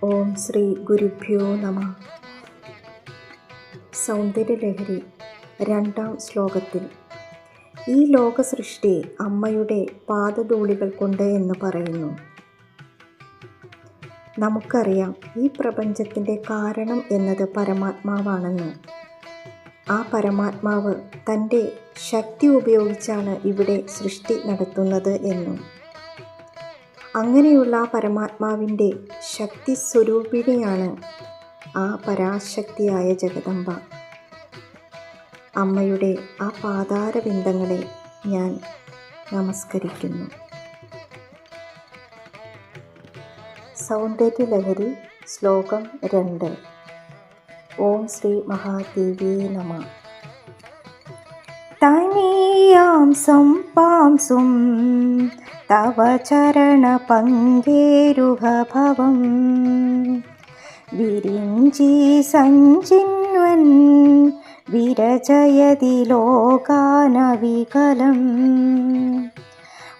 ഓം ശ്രീ ഗുരുഭ്യോ നമഃ. സൗന്ദര്യലഹരി 2-ാം ശ്ലോകത്തിൽ ഈ ലോകസൃഷ്ടി അമ്മയുടെ പാദധൂളികൾ കൊണ്ട് എന്ന് പറയുന്നു. നമുക്കറിയാം ഈ പ്രപഞ്ചത്തിൻ്റെ കാരണം എന്നത് പരമാത്മാവാണെന്ന്. ആ പരമാത്മാവ് തൻ്റെ ശക്തി ഉപയോഗിച്ചാണ് ഇവിടെ സൃഷ്ടി നടത്തുന്നത് എന്നും. അങ്ങനെയുള്ള ആ പരമാത്മാവിൻ്റെ ശക്തി സ്വരൂപിണിയാണ് ആ പരാശക്തിയായ ജഗദംബ. അമ്മയുടെ ആ പാതാരബിന്ദങ്ങളെ ഞാൻ നമസ്കരിക്കുന്നു. സൗന്ദര്യലഹരി ശ്ലോകം 2. ഓം ശ്രീ മഹാദേവ്യേ നമഃ. തനീയാം സംപാംസും തവ ചരണപങ്കേരുഹഭവം വിരിഞ്ചി സഞ്ചിന്വൻ വിരചയതി ലോകാനവികലം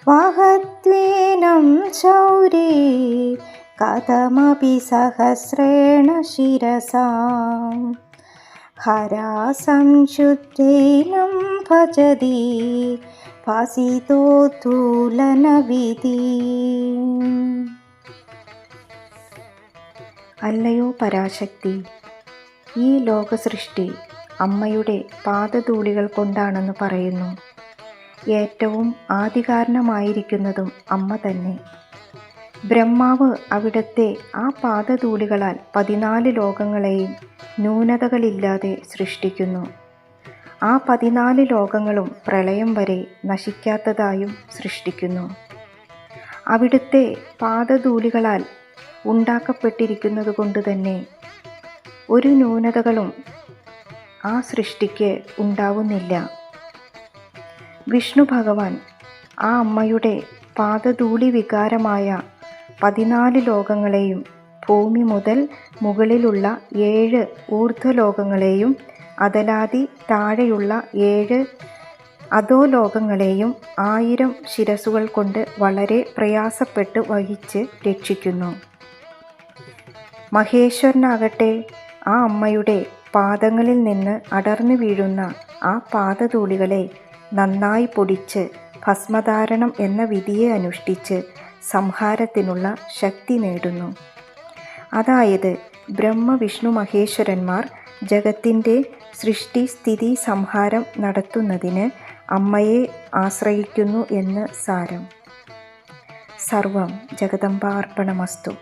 വഹത്വേനം ശൗരേ കഥമപി സഹസ്രേണ ശിരസാ ഹരാ സംശുദ്ധേനം ഭജതി ഭാസിതോത്തൂലനവിധി. അല്ലയോ പരാശക്തി, ഈ ലോകസൃഷ്ടി അമ്മയുടെ പാദധൂളികൾ കൊണ്ടാണെന്ന് പറയുന്നു. ഏറ്റവും ആദികാരണമായിരിക്കുന്നതും അമ്മ തന്നെ. ബ്രഹ്മാവ് അവിടുത്തെ ആ പാദധൂളികളാൽ 14 ലോകങ്ങളെയും ന്യൂനതകളില്ലാതെ സൃഷ്ടിക്കുന്നു. ആ 14 ലോകങ്ങളും പ്രളയം വരെ നശിക്കാത്തതായും സൃഷ്ടിക്കുന്നു. അവിടുത്തെ പാദധൂളികളാൽ ഉണ്ടാക്കപ്പെട്ടിരിക്കുന്നത് കൊണ്ട് തന്നെ ഒരു ന്യൂനതകളും ആ സൃഷ്ടിക്ക് ഉണ്ടാവുന്നില്ല. വിഷ്ണു ഭഗവാൻ ആ അമ്മയുടെ പാദധൂളി വികാരമായ 14 ലോകങ്ങളെയും ഭൂമി മുതൽ മുകളിലുള്ള 7 ഊർധ്വലോകങ്ങളെയും അതലാതി താഴെയുള്ള 7 അധോലോകങ്ങളെയും 1000 ശിരസുകൾ കൊണ്ട് വളരെ പ്രയാസപ്പെട്ട് വഹിച്ച് രക്ഷിക്കുന്നു. മഹേശ്വരനാകട്ടെ ആ അമ്മയുടെ പാദങ്ങളിൽ നിന്ന് അടർന്നു വീഴുന്ന ആ പാദധൂളികളെ നന്നായി പൊടിച്ച് ഭസ്മധാരണം എന്ന വിധിയെ അനുഷ്ഠിച്ച് സംഹാരത്തിനുള്ള ശക്തി നേടുന്നു. അതായത് ബ്രഹ്മ വിഷ്ണു മഹേശ്വരന്മാർ ജഗത്തിൻ്റെ സൃഷ്ടി സ്ഥിതി സംഹാരം നടത്തുന്നതിന് അമ്മയെ ആശ്രയിക്കുന്നു എന്ന് സാരം. സർവം ജഗദംബാർപ്പണമസ്തു.